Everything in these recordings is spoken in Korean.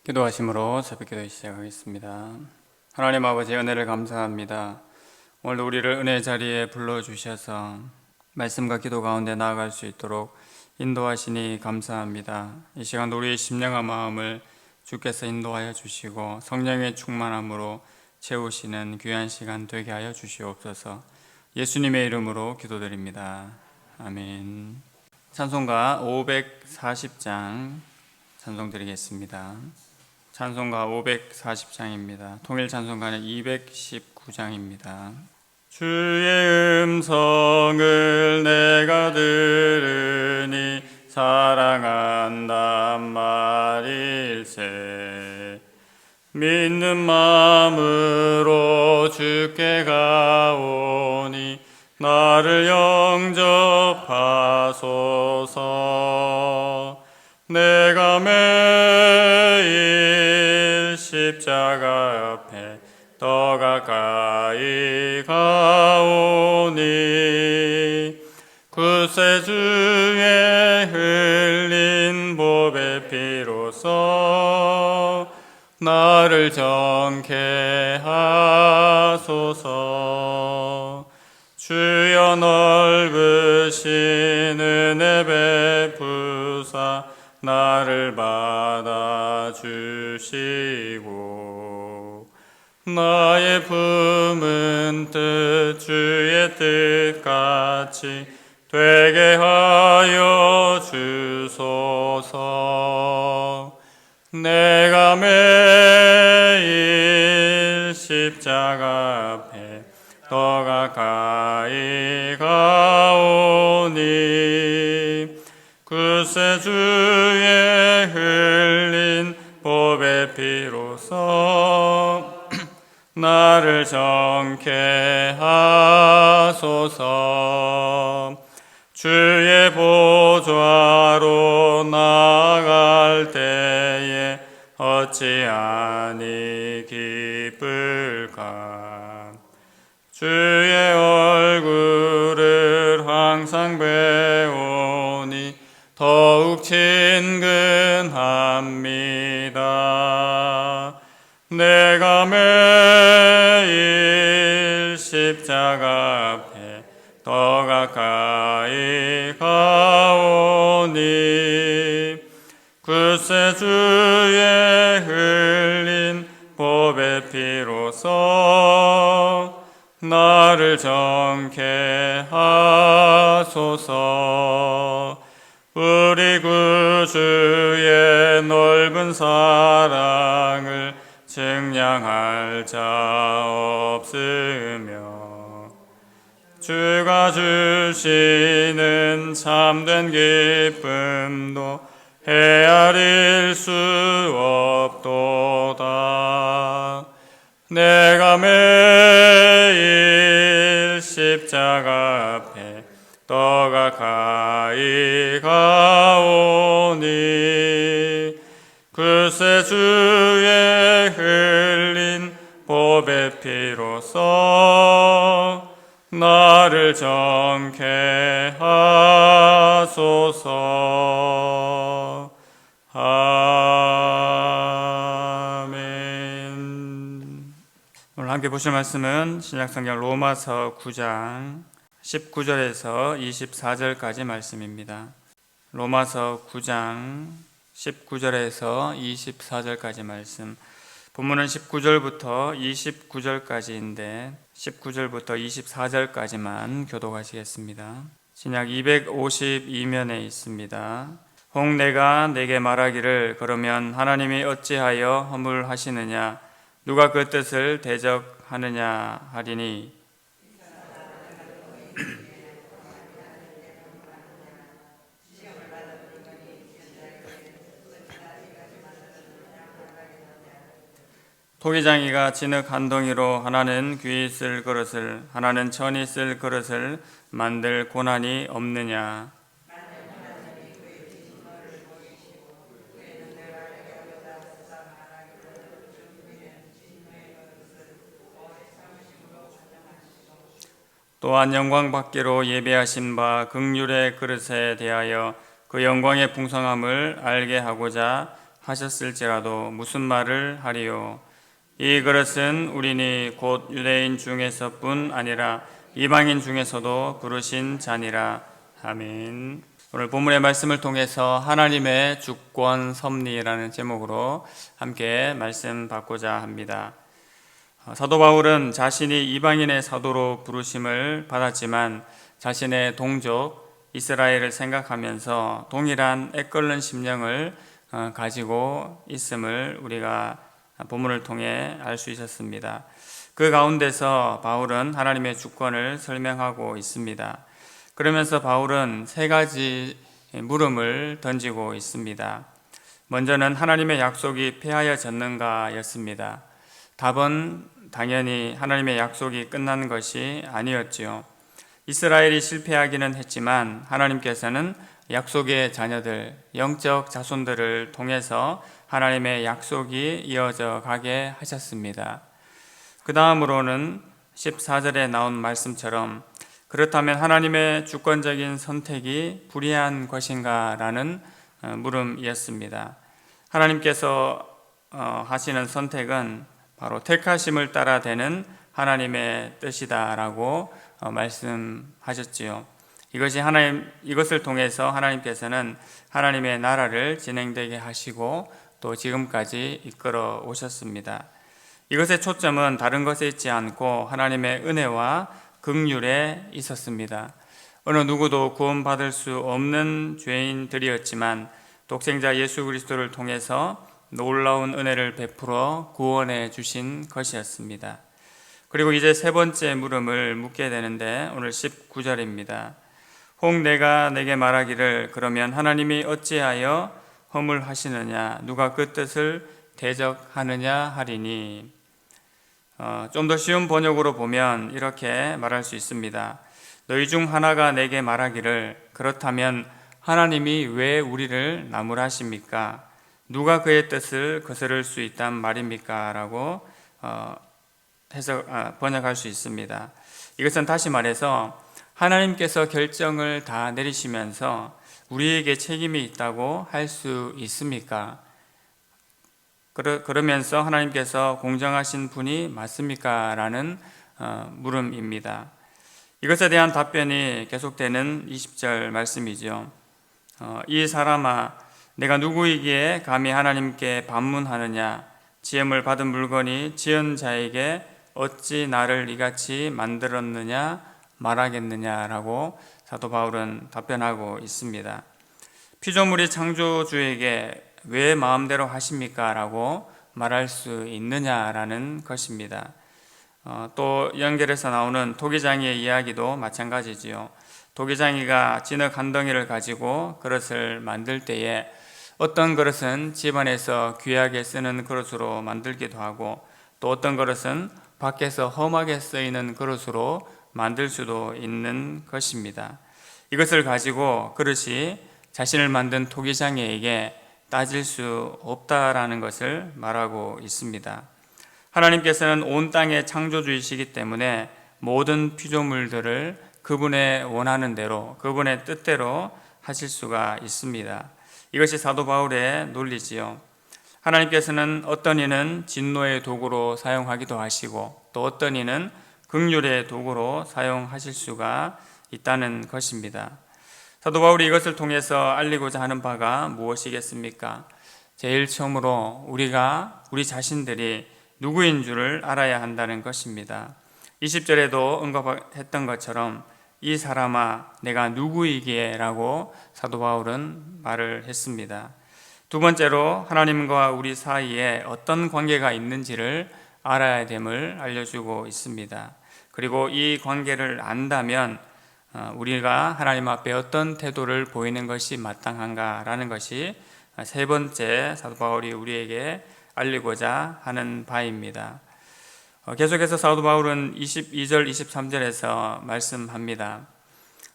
기도하심으로 새벽 기도 시작하겠습니다. 하나님 아버지, 은혜를 감사합니다. 오늘도 우리를 은혜 자리에 불러주셔서 말씀과 기도 가운데 나아갈 수 있도록 인도하시니 감사합니다. 이 시간 우리의 심령과 마음을 주께서 인도하여 주시고 성령의 충만함으로 채우시는 귀한 시간 되게 하여 주시옵소서. 예수님의 이름으로 기도드립니다. 아멘. 찬송가 540장 찬송 드리겠습니다. 찬송가 540장입니다. 통일 찬송가는 219장입니다. 주의 음성을 내가 들으니 사랑한단 말일세. 믿는 마음으로 주께 가오니 나를 영접하소서. 내가 매일 십자가 앞에 더 가까이 가오니 구세주의 흘린 보배 피로써 나를 정케 하소서. 주여 넓으신 은혜 베푸사 나를 받아주시고 나의 품은 뜻 주의 뜻같이 되게 하여 주소서. 내가 매일 십자가 앞에 더 가까이 가오니 구세주의 흘린 보배 피로써 나를 정케 하소서. 주의 보좌로 나아갈 때에 어찌하니 기쁠까. 주의 얼굴을 항상 배우니 더욱 친근합니다. 내가 매일 십자가 앞에 더 가까이 가오니 구세주의 흘린 보배 피로써 나를 정케 하소서. 우리 구주의 넓은 사랑을 증량할 자 없으며 주가 주시는 참된 기쁨도 헤아릴 수 없도다. 내가 매일 십자가 앞에 더 가까이 가오니 구세주의 흘린 보배 피로써 나를 정케 하소서. 아멘. 오늘 함께 보실 말씀은 신약성경 로마서 9장 19절에서 24절까지 말씀입니다. 로마서 9장 19절에서 24절까지 말씀. 본문은 19절부터 29절까지인데 19절부터 24절까지만 교독하시겠습니다. 신약 252면에 있습니다. 혹 내가 내게 말하기를 그러면 하나님이 어찌하여 허물하시느냐 누가 그 뜻을 대적하느냐 하리니 토기장이가 진흙 한 덩이로 하나는 귀히 쓸 그릇을 하나는 천이 쓸 그릇을 만들 고난이 없느냐. 또한 영광 받기로 예배하신 바 긍휼의 그릇에 대하여 그 영광의 풍성함을 알게 하고자 하셨을지라도 무슨 말을 하리요? 이 그릇은 우리니 곧 유대인 중에서뿐 아니라 이방인 중에서도 부르신 자니라. 아멘. 오늘 본문의 말씀을 통해서 하나님의 주권 섭리라는 제목으로 함께 말씀 받고자 합니다. 사도 바울은 자신이 이방인의 사도로 부르심을 받았지만 자신의 동족 이스라엘을 생각하면서 동일한 애끓는 심령을 가지고 있음을 우리가 본문을 통해 알 수 있었습니다. 그 가운데서 바울은 하나님의 주권을 설명하고 있습니다. 그러면서 바울은 세 가지 물음을 던지고 있습니다. 먼저는 하나님의 약속이 폐하여졌는가 였습니다. 답은 당연히 하나님의 약속이 끝난 것이 아니었지요. 이스라엘이 실패하기는 했지만 하나님께서는 약속의 자녀들, 영적 자손들을 통해서 하나님의 약속이 이어져 가게 하셨습니다. 그 다음으로는 14절에 나온 말씀처럼 그렇다면 하나님의 주권적인 선택이 불의한 것인가 라는 물음이었습니다. 하나님께서 하시는 선택은 바로 택하심을 따라 되는 하나님의 뜻이다라고 말씀하셨지요. 이것을 통해서 하나님께서는 하나님의 나라를 진행되게 하시고 또 지금까지 이끌어 오셨습니다. 이것의 초점은 다른 것에 있지 않고 하나님의 은혜와 긍휼에 있었습니다. 어느 누구도 구원받을 수 없는 죄인들이었지만 독생자 예수 그리스도를 통해서 놀라운 은혜를 베풀어 구원해 주신 것이었습니다. 그리고 이제 세 번째 물음을 묻게 되는데 오늘 19절입니다. 혹 내가 내게 말하기를 그러면 하나님이 어찌하여 허물하시느냐 누가 그 뜻을 대적하느냐 하리니. 좀 더 쉬운 번역으로 보면 이렇게 말할 수 있습니다. 너희 중 하나가 내게 말하기를 그렇다면 하나님이 왜 우리를 나무라십니까? 누가 그의 뜻을 거스를 수 있단 말입니까? 라고 번역할 수 있습니다. 이것은 다시 말해서 하나님께서 결정을 다 내리시면서 우리에게 책임이 있다고 할 수 있습니까? 그러면서 하나님께서 공정하신 분이 맞습니까? 라는 물음입니다. 이것에 대한 답변이 계속되는 20절 말씀이죠. 이 사람아 내가 누구이기에 감히 하나님께 반문하느냐 지음을 받은 물건이 지은 자에게 어찌 나를 이같이 만들었느냐 말하겠느냐라고 사도 바울은 답변하고 있습니다. 피조물이 창조주에게 왜 마음대로 하십니까? 라고 말할 수 있느냐라는 것입니다. 또 연결해서 나오는 토기장이의 이야기도 마찬가지지요. 토기장이가 진흙 한 덩이를 가지고 그릇을 만들 때에 어떤 그릇은 집안에서 귀하게 쓰는 그릇으로 만들기도 하고 또 어떤 그릇은 밖에서 험하게 쓰이는 그릇으로 만들 수도 있는 것입니다. 이것을 가지고 그릇이 자신을 만든 토기장이에게 따질 수 없다라는 것을 말하고 있습니다. 하나님께서는 온 땅의 창조주이시기 때문에 모든 피조물들을 그분의 원하는 대로 그분의 뜻대로 하실 수가 있습니다. 이것이 사도 바울의 논리지요. 하나님께서는 어떤 이는 진노의 도구로 사용하기도 하시고 또 어떤 이는 긍휼의 도구로 사용하실 수가 있다는 것입니다. 사도 바울이 이것을 통해서 알리고자 하는 바가 무엇이겠습니까? 제일 처음으로 우리 자신들이 누구인 줄을 알아야 한다는 것입니다. 20절에도 언급했던 것처럼 이 사람아 내가 누구이기에 라고 사도 바울은 말을 했습니다. 두 번째로 하나님과 우리 사이에 어떤 관계가 있는지를 알아야 됨을 알려주고 있습니다. 그리고 이 관계를 안다면 우리가 하나님 앞에 어떤 태도를 보이는 것이 마땅한가라는 것이 세 번째 사도 바울이 우리에게 알리고자 하는 바입니다. 계속해서 사도 바울은 22절 23절에서 말씀합니다.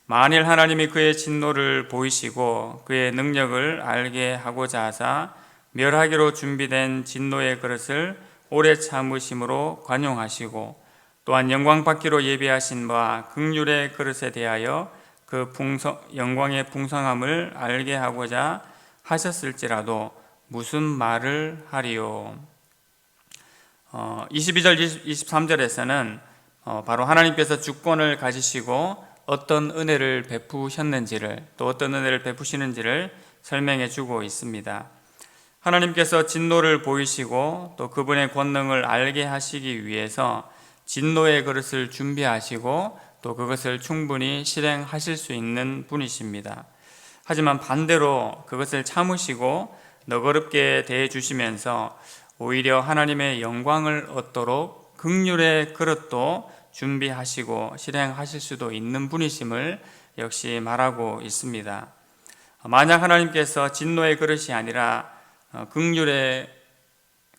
만일 하나님이 그의 진노를 보이시고 그의 능력을 알게 하고자 하사 멸하기로 준비된 진노의 그릇을 오래 참으심으로 관용하시고 또한 영광 받기로 예비하신 바 긍휼의 그릇에 대하여 그 영광의 풍성함을 알게 하고자 하셨을지라도 무슨 말을 하리요? 22절 23절에서는 바로 하나님께서 주권을 가지시고 어떤 은혜를 베푸셨는지를, 또 어떤 은혜를 베푸시는지를 설명해 주고 있습니다. 하나님께서 진노를 보이시고 또 그분의 권능을 알게 하시기 위해서 진노의 그릇을 준비하시고 또 그것을 충분히 실행하실 수 있는 분이십니다. 하지만 반대로 그것을 참으시고 너그럽게 대해 주시면서 오히려 하나님의 영광을 얻도록 긍휼의 그릇도 준비하시고 실행하실 수도 있는 분이심을 역시 말하고 있습니다. 만약 하나님께서 진노의 그릇이 아니라 긍휼의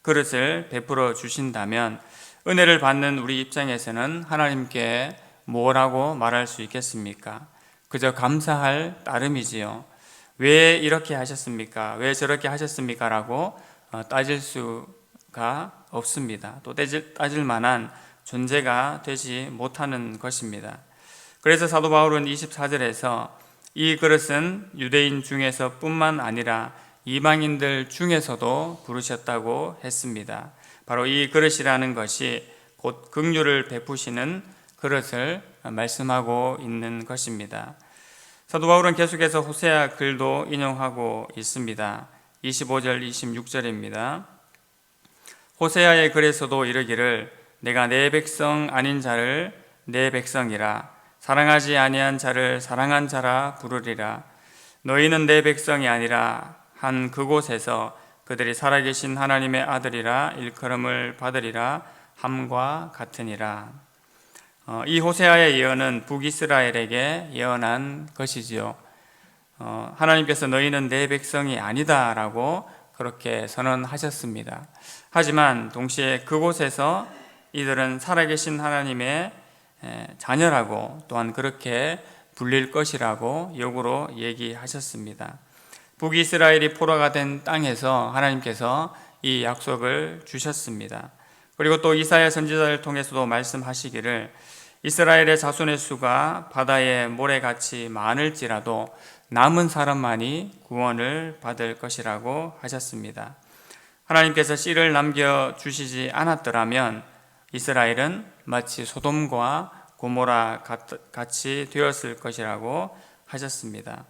그릇을 베풀어 주신다면 은혜를 받는 우리 입장에서는 하나님께 뭐라고 말할 수 있겠습니까? 그저 감사할 따름이지요. 왜 이렇게 하셨습니까? 왜 저렇게 하셨습니까? 라고 따질 수가 없습니다. 또 따질 만한 존재가 되지 못하는 것입니다. 그래서 사도 바울은 24절에서 이 그릇은 유대인 중에서 뿐만 아니라 이방인들 중에서도 부르셨다고 했습니다. 바로 이 그릇이라는 것이 곧 긍휼을 베푸시는 그릇을 말씀하고 있는 것입니다. 사도 바울은 계속해서 호세아 글도 인용하고 있습니다. 25절 26절입니다. 호세아의 글에서도 이르기를 내가 내 백성 아닌 자를 내 백성이라 사랑하지 아니한 자를 사랑한 자라 부르리라. 너희는 내 백성이 아니라 한 그곳에서 그들이 살아계신 하나님의 아들이라 일컬음을 받으리라 함과 같으니라. 이 호세아의 예언은 북이스라엘에게 예언한 것이지요. 하나님께서 너희는 내 백성이 아니다 라고 그렇게 선언하셨습니다. 하지만 동시에 그곳에서 이들은 살아계신 하나님의 자녀라고 또한 그렇게 불릴 것이라고 역으로 얘기하셨습니다. 북이스라엘이 포로가 된 땅에서 하나님께서 이 약속을 주셨습니다. 그리고 또 이사야 선지자를 통해서도 말씀하시기를 이스라엘의 자손의 수가 바다의 모래같이 많을지라도 남은 사람만이 구원을 받을 것이라고 하셨습니다. 하나님께서 씨를 남겨주시지 않았더라면 이스라엘은 마치 소돔과 고모라 같이 되었을 것이라고 하셨습니다.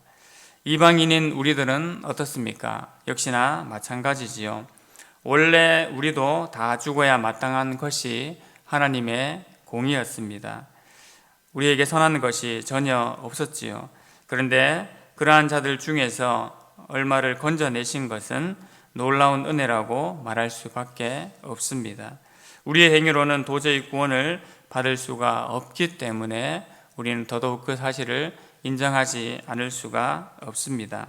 이방인인 우리들은 어떻습니까? 역시나 마찬가지지요. 원래 우리도 다 죽어야 마땅한 것이 하나님의 공이었습니다. 우리에게 선한 것이 전혀 없었지요. 그런데 그러한 자들 중에서 얼마를 건져내신 것은 놀라운 은혜라고 말할 수밖에 없습니다. 우리의 행위로는 도저히 구원을 받을 수가 없기 때문에 우리는 더더욱 그 사실을 인정하지 않을 수가 없습니다.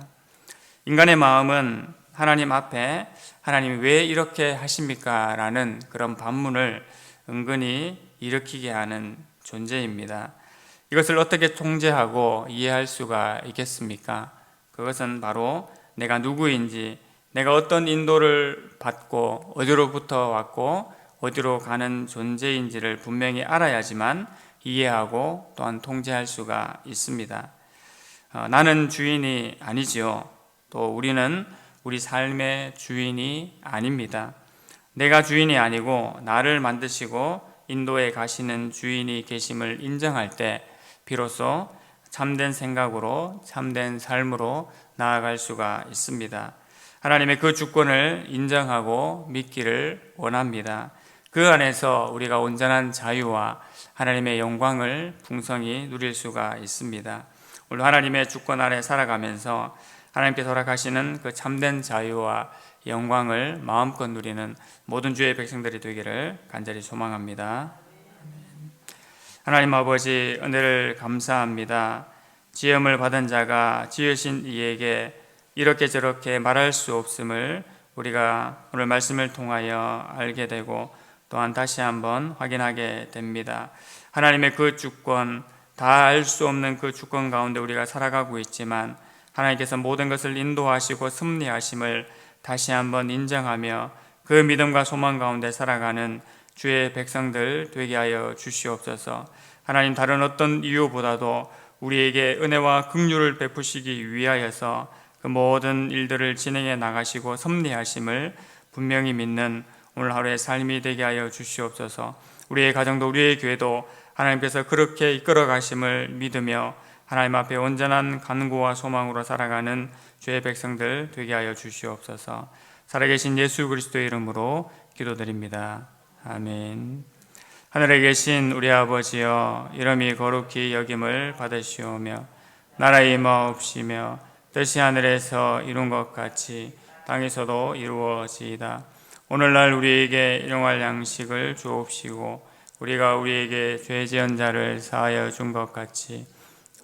인간의 마음은 하나님 앞에 하나님이 왜 이렇게 하십니까? 라는 그런 반문을 은근히 일으키게 하는 존재입니다. 이것을 어떻게 통제하고 이해할 수가 있겠습니까? 그것은 바로 내가 누구인지, 내가 어떤 인도를 받고 어디로부터 왔고 어디로 가는 존재인지를 분명히 알아야지만 이해하고 또한 통제할 수가 있습니다. 나는 주인이 아니지요. 또 우리는 우리 삶의 주인이 아닙니다. 내가 주인이 아니고 나를 만드시고 인도에 가시는 주인이 계심을 인정할 때 비로소 참된 생각으로 참된 삶으로 나아갈 수가 있습니다. 하나님의 그 주권을 인정하고 믿기를 원합니다. 그 안에서 우리가 온전한 자유와 하나님의 영광을 풍성히 누릴 수가 있습니다. 오늘 하나님의 주권 아래 살아가면서 하나님께서 허락하시는 그 참된 자유와 영광을 마음껏 누리는 모든 주의 백성들이 되기를 간절히 소망합니다. 하나님 아버지, 은혜를 감사합니다. 지음을 받은 자가 지으신 이에게 이렇게 저렇게 말할 수 없음을 우리가 오늘 말씀을 통하여 알게 되고 또한 다시 한번 확인하게 됩니다. 하나님의 그 주권, 다 알 수 없는 그 주권 가운데 우리가 살아가고 있지만 하나님께서 모든 것을 인도하시고 섭리하심을 다시 한번 인정하며 그 믿음과 소망 가운데 살아가는 주의 백성들 되게 하여 주시옵소서. 하나님, 다른 어떤 이유보다도 우리에게 은혜와 긍휼을 베푸시기 위하여서 그 모든 일들을 진행해 나가시고 섭리하심을 분명히 믿는 오늘 하루의 삶이 되게 하여 주시옵소서. 우리의 가정도 우리의 교회도 하나님께서 그렇게 이끌어 가심을 믿으며 하나님 앞에 온전한 간구와 소망으로 살아가는 주의 백성들 되게 하여 주시옵소서. 살아계신 예수 그리스도의 이름으로 기도드립니다. 아멘. 하늘에 계신 우리 아버지여, 이름이 거룩히 여김을 받으시오며 나라의 임하옵시며 뜻이 하늘에서 이룬 것 같이 땅에서도 이루어지이다. 오늘날 우리에게 일용할 양식을 주옵시고 우리가 우리에게 죄 지은 자를 사하여 준 것 같이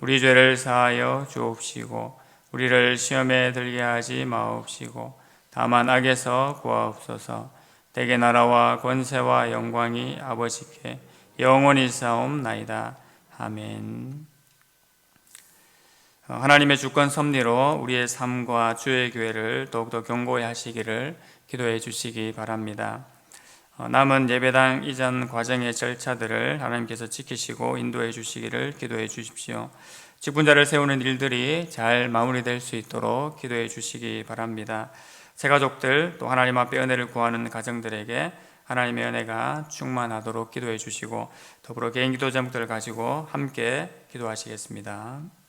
우리 죄를 사하여 주옵시고 우리를 시험에 들게 하지 마옵시고 다만 악에서 구하옵소서. 대개 나라와 권세와 영광이 아버지께 영원히 있사옵나이다. 아멘. 하나님의 주권 섭리로 우리의 삶과 주의 교회를 더욱더 견고히 하시기를 기도해 주시기 바랍니다. 남은 예배당 이전 과정의 절차들을 하나님께서 지키시고 인도해 주시기를 기도해 주십시오. 직분자를 세우는 일들이 잘 마무리될 수 있도록 기도해 주시기 바랍니다. 새 가족들 또 하나님 앞에 은혜를 구하는 가정들에게 하나님의 은혜가 충만하도록 기도해 주시고 더불어 개인 기도 제목들을 가지고 함께 기도하시겠습니다.